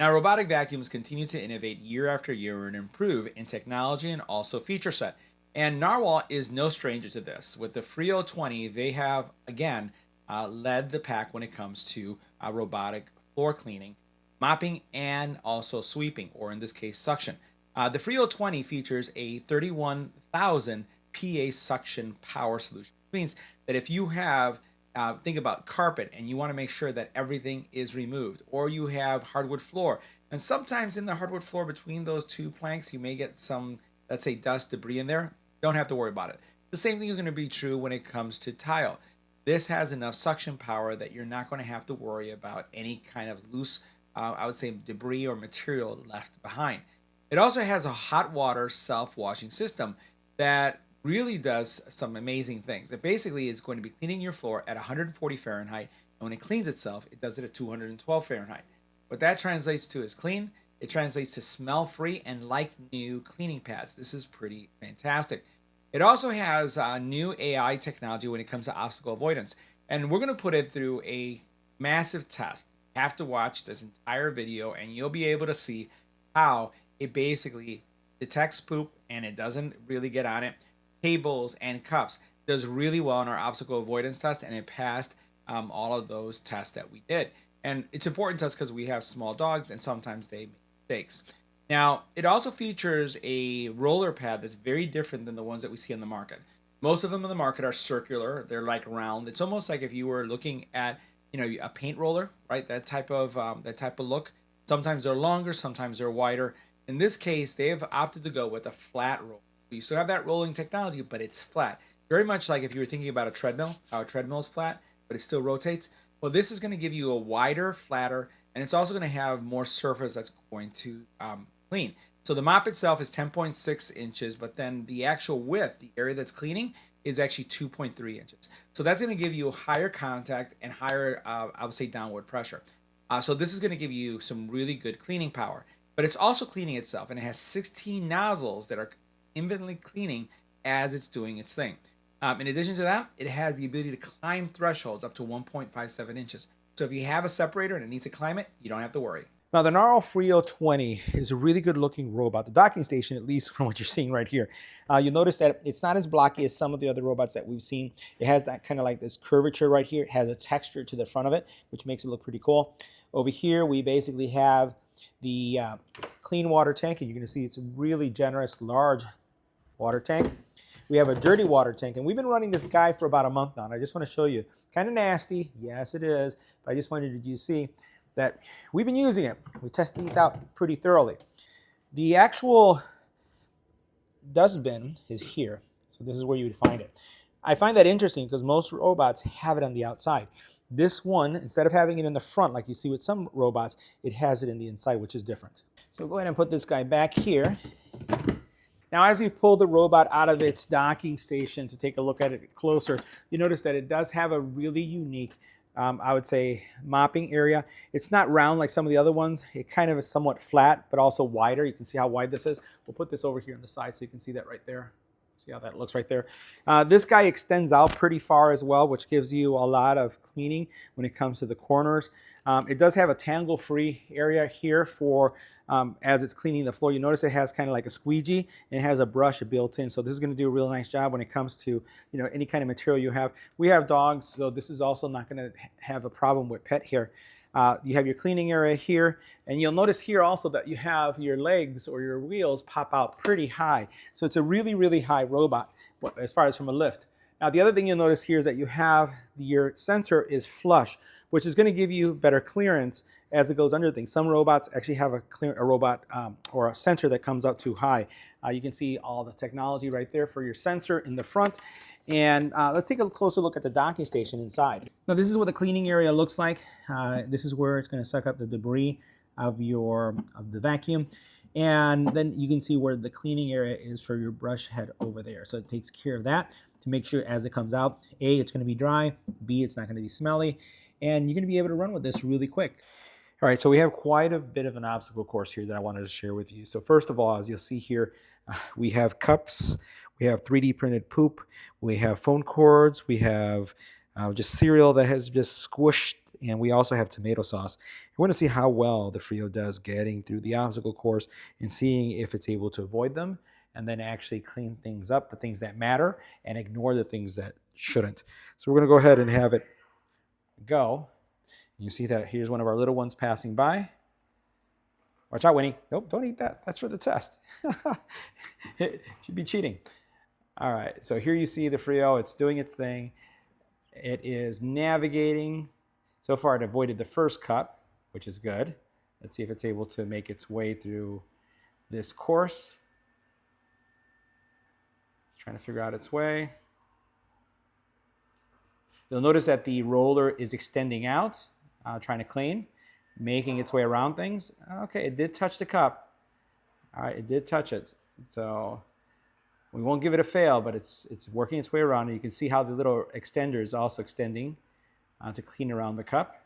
Now, robotic vacuums continue to innovate year after year and improve in technology and also feature set. And Narwhal is no stranger to this. With the Freo 20, they have, again, led the pack when it comes to robotic floor cleaning, mopping, and also sweeping, or in this case, suction. The Freo 20 features a 31,000 PA suction power solution, which means that if you have think about carpet and you want to make sure that everything is removed, or you have hardwood floor, and sometimes in the hardwood floor between those two planks you may get some, let's say, dust debris in there. Don't have to worry about it. The same thing is going to be true when it comes to tile. This has enough suction power that you're not going to have to worry about any kind of loose, I would say, debris or material left behind. It also has a hot water self-washing system that really does some amazing things. It basically is going to be cleaning your floor at 140 Fahrenheit, and when it cleans itself, it does it at 212 Fahrenheit. What that translates to is clean. It translates to smell-free and like new cleaning pads. This is pretty fantastic. It also has new AI technology when it comes to obstacle avoidance, and we're going to put it through a massive test. You have to watch this entire video, and you'll be able to see how it basically detects poop and it doesn't really get on it. Tables and cups does really well in our obstacle avoidance test, and it passed all of those tests that we did. And it's important to us because we have small dogs and sometimes they make mistakes. Now, it also features a roller pad that's very different than the ones that we see on the market. Most of them on the market are circular. They're like round. It's almost like if you were looking at, a paint roller, right? That type of look. Sometimes they're longer, sometimes they're wider. In this case, they have opted to go with a flat roll. You still have that rolling technology, but it's flat. Very much like if you were thinking about a treadmill, how a treadmill is flat, but it still rotates. Well, this is going to give you a wider, flatter, and it's also going to have more surface that's going to clean. So the mop itself is 10.6 inches, but then the actual width, the area that's cleaning, is actually 2.3 inches. So that's going to give you higher contact and higher, I would say, downward pressure. So this is going to give you some really good cleaning power. But it's also cleaning itself, and it has 16 nozzles that are infinitely cleaning as it's doing its thing. In addition to that, it has the ability to climb thresholds up to 1.57 inches. So if you have a separator and it needs to climb it, you don't have to worry. Now, the Narwal Freo 20 is a really good looking robot. The docking station, at least from what you're seeing right here, you'll notice that it's not as blocky as some of the other robots that we've seen. It has that kind of like this curvature right here. It has a texture to the front of it, which makes it look pretty cool. Over here, we basically have the clean water tank, and you're going to see it's a really generous, large water tank. We have a dirty water tank, and we've been running this guy for about a month now, and I just want to show you. Kind of nasty, yes it is, but I just wanted you to see that we've been using it. We test these out pretty thoroughly. The actual dustbin is here, so this is where you would find it. I find that interesting because most robots have it on the outside. This one, instead of having it in the front like you see with some robots, it has it in the inside, which is different. So go ahead and put this guy back here. Now, as we pull the robot out of its docking station to take a look at it closer, you notice that it does have a really unique, I would say, mopping area. It's not round like some of the other ones. It kind of is somewhat flat, but also wider. You can see how wide this is. We'll put this over here on the side so you can see that right there. See how that looks right there. This guy extends out pretty far as well, which gives you a lot of cleaning when it comes to the corners. It does have a tangle-free area here for as it's cleaning the floor. You notice it has kind of like a squeegee, and it has a brush built in. So this is going to do a real nice job when it comes to any kind of material you have. We have dogs, so this is also not going to have a problem with pet hair. You have your cleaning area here, and you'll notice here also that you have your legs or your wheels pop out pretty high. So it's a really, really high robot as far as from a lift. Now, the other thing you'll notice here is that you have your sensor is flush, which is going to give you better clearance as it goes under things. Some robots actually have a robot or a sensor that comes up too high. You can see all the technology right there for your sensor in the front. And let's take a closer look at the docking station inside. Now, this is what the cleaning area looks like. This is where it's going to suck up the debris of the vacuum. And then you can see where the cleaning area is for your brush head over there. So it takes care of that to make sure as it comes out, A, it's going to be dry, B, it's not going to be smelly, and you're going to be able to run with this really quick. All right, so we have quite a bit of an obstacle course here that I wanted to share with you. So first of all, as you'll see here, we have cups, we have 3D printed poop, we have phone cords, we have just cereal that has just squished and we also have tomato sauce. We want to see how well the Freo does getting through the obstacle course and seeing if it's able to avoid them and then actually clean things up, the things that matter, and ignore the things that shouldn't. So we're going to go ahead and have it go. You see that here's one of our little ones passing by. Watch out, Winnie. Nope, don't eat that. That's for the test. It should be cheating. All right, so here you see the Freo. It's doing its thing. It is navigating. So far, it avoided the first cup, which is good. Let's see if it's able to make its way through this course. It's trying to figure out its way. You'll notice that the roller is extending out, trying to clean, making its way around things. Okay, it did touch the cup. All right, it did touch it. So we won't give it a fail, but it's working its way around. And you can see how the little extender is also extending to clean around the cup.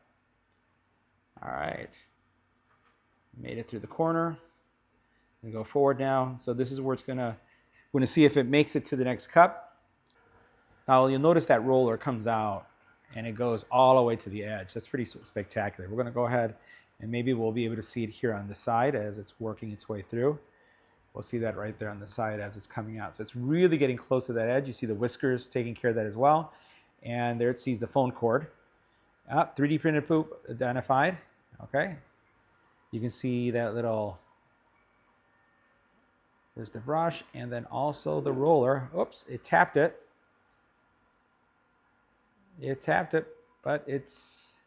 All right. Made it through the corner. We go forward now. So this is where we're going to see if it makes it to the next cup. Now you'll notice that roller comes out and it goes all the way to the edge. That's pretty spectacular. We're going to go ahead and maybe we'll be able to see it here on the side as it's working its way through. We'll see that right there on the side as it's coming out. So it's really getting close to that edge. You see the whiskers taking care of that as well. And there it sees the phone cord. 3D printed poop identified. Okay. You can see that little, there's the brush and then also the roller. Oops, it tapped it. It tapped it, but it's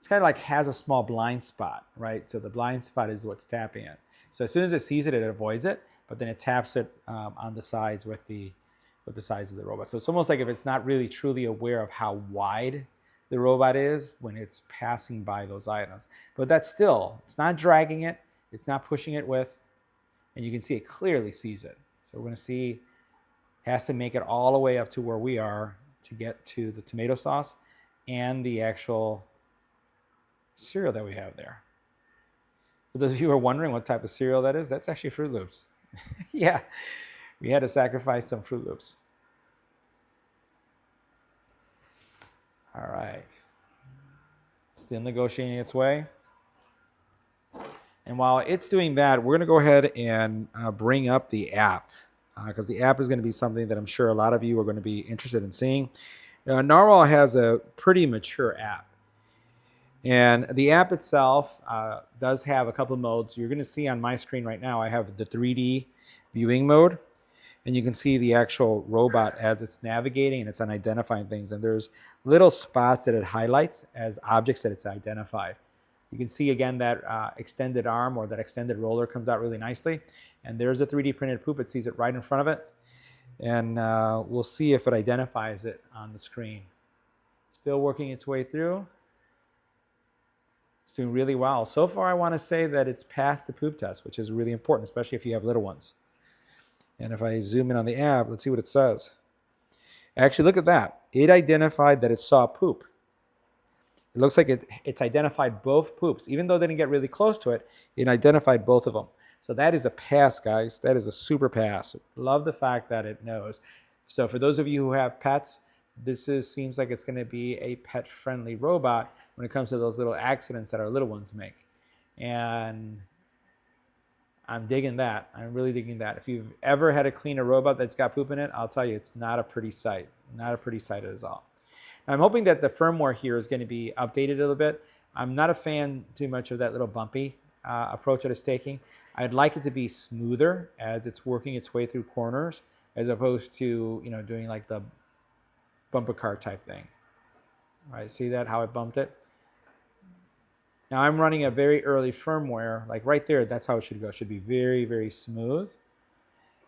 kind of like has a small blind spot, right? So the blind spot is what's tapping it. So as soon as it sees it, it avoids it, but then it taps it on the sides with the sides of the robot. So it's almost like if it's not really truly aware of how wide the robot is when it's passing by those items. But that's still, it's not dragging it, it's not pushing it with, and you can see it clearly sees it. So we're going to see, it has to make it all the way up to where we are to get to the tomato sauce and the actual cereal that we have there. For those of you who are wondering what type of cereal that is, that's actually Fruit Loops. Yeah, we had to sacrifice some Fruit Loops. All right. Still negotiating its way. And while it's doing that, we're going to go ahead and bring up the app because the app is going to be something that I'm sure a lot of you are going to be interested in seeing. Narwhal has a pretty mature app. And the app itself does have a couple of modes. You're going to see on my screen right now, I have the 3D viewing mode. And you can see the actual robot as it's navigating and it's on identifying things. And there's little spots that it highlights as objects that it's identified. You can see again that extended arm or that extended roller comes out really nicely. And there's a 3D printed poop. It sees it right in front of it. And we'll see if it identifies it on the screen. Still working its way through. It's doing really well. So far, I want to say that it's passed the poop test, which is really important, especially if you have little ones. And if I zoom in on the app, let's see what it says. Actually, look at that. It identified that it saw poop. It looks like it's identified both poops. Even though it didn't get really close to it, it identified both of them. So that is a pass, guys. That is a super pass. Love the fact that it knows. So for those of you who have pets, this seems like it's going to be a pet-friendly robot when it comes to those little accidents that our little ones make. And I'm digging that. I'm really digging that. If you've ever had to clean a robot that's got poop in it, I'll tell you, it's not a pretty sight. Not a pretty sight at all. I'm hoping that the firmware here is going to be updated a little bit. I'm not a fan too much of that little bumpy approach that it's taking. I'd like it to be smoother as it's working its way through corners, as opposed to doing like the bumper car type thing. All right, see that, how it bumped it? Now I'm running a very early firmware, like right there, that's how it should go. It should be very, very smooth.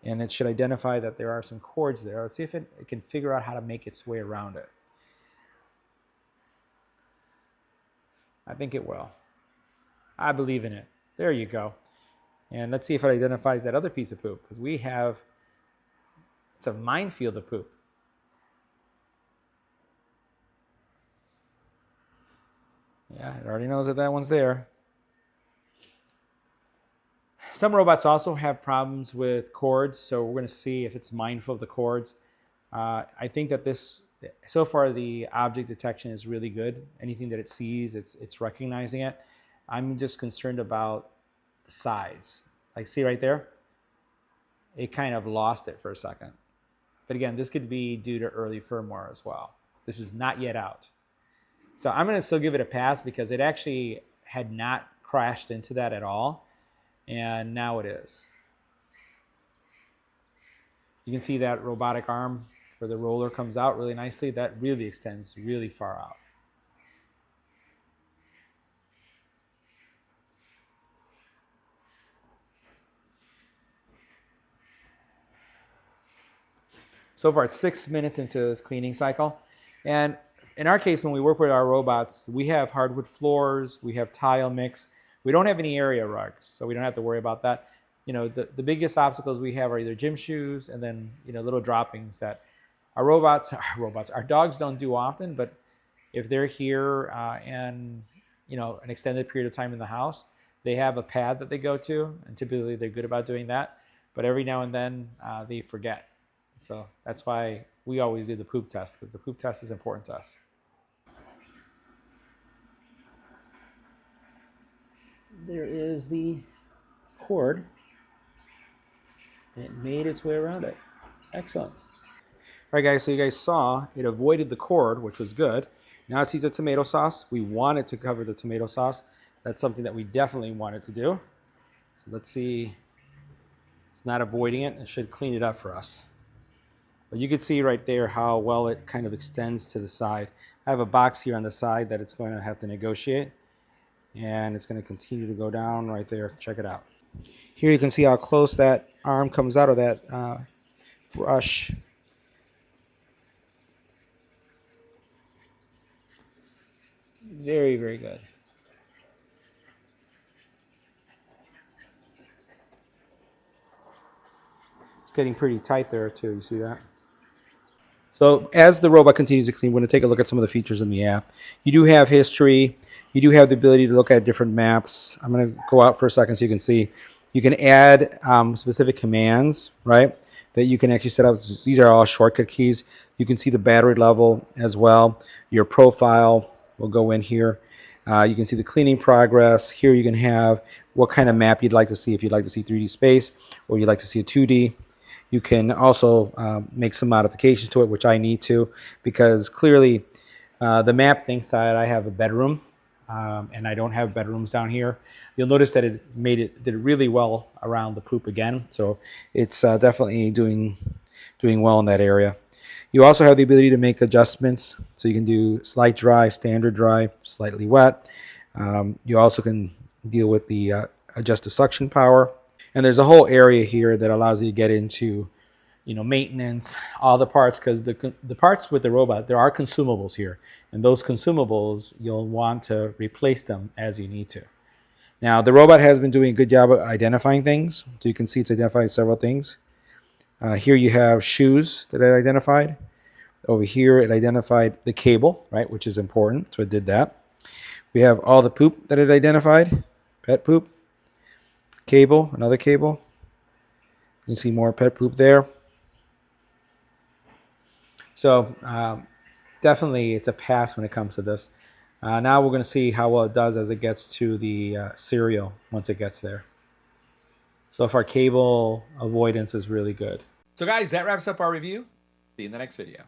And it should identify that there are some cords there. Let's see if it can figure out how to make its way around it. I think it will. I believe in it. There you go. And let's see if it identifies that other piece of poop, because it's a minefield of poop. Yeah, it already knows that one's there. Some robots also have problems with cords, so we're going to see if it's mindful of the cords. I think that this So far, the object detection is really good. Anything that it sees, it's recognizing it. I'm just concerned about the sides. Like, see right there? It kind of lost it for a second. But again, this could be due to early firmware as well. This is not yet out. So I'm going to still give it a pass because it actually had not crashed into that at all. And now it is. You can see that robotic arm where the roller comes out really nicely. That really extends really far out. So far, it's 6 minutes into this cleaning cycle. And in our case, when we work with our robots, we have hardwood floors, we have tile mix. We don't have any area rugs, so we don't have to worry about that. You know, the biggest obstacles we have are either gym shoes and then, you know, little droppings that our dogs don't do often, but if they're here and, you know, an extended period of time in the house, they have a pad that they go to, and typically they're good about doing that. But every now and then they forget. So that's why we always do the poop test, because the poop test is important to us. There is the cord. It made its way around it. Excellent. All right, guys, so you guys saw it avoided the cord, which was good. Now it sees the tomato sauce. We want it to cover the tomato sauce. That's something that we definitely wanted to do. So let's see. It's not avoiding it. It should clean it up for us. But you can see right there how well it kind of extends to the side. I have a box here on the side that it's going to have to negotiate. And it's going to continue to go down right there. Check it out. Here you can see how close that arm comes out of that brush. Very, very good. It's getting pretty tight there too. You see that? So as the robot continues to clean, we're going to take a look at some of the features in the app. You do have history. You do have the ability to look at different maps. I'm going to go out for a second so you can see. You can add specific commands, right, that you can actually set up. These are all shortcut keys. You can see the battery level as well. Your profile will go in here. You can see the cleaning progress. Here you can have what kind of map you'd like to see, if you'd like to see 3D space or you'd like to see a 2D. You can also make some modifications to it, which I need to, because clearly the map thinks that I have a bedroom, and I don't have bedrooms down here. You'll notice that it did really well around the poop again, so it's definitely doing well in that area. You also have the ability to make adjustments, so you can do slight dry, standard dry, slightly wet. You also can deal with the adjust the suction power. And there's a whole area here that allows you to get into, you know, maintenance, all the parts, because the parts with the robot, there are consumables here. And those consumables, you'll want to replace them as you need to. Now, the robot has been doing a good job of identifying things. So you can see it's identified several things. Here you have shoes that it identified. Over here, it identified the cable, right, which is important. So it did that. We have all the poop that it identified, pet poop. Cable, another cable. You can see more pet poop there. So definitely it's a pass when it comes to this. Now we're going to see how well it does as it gets to the cereal once it gets there. So far, cable avoidance is really good. So guys, that wraps up our review. See you in the next video.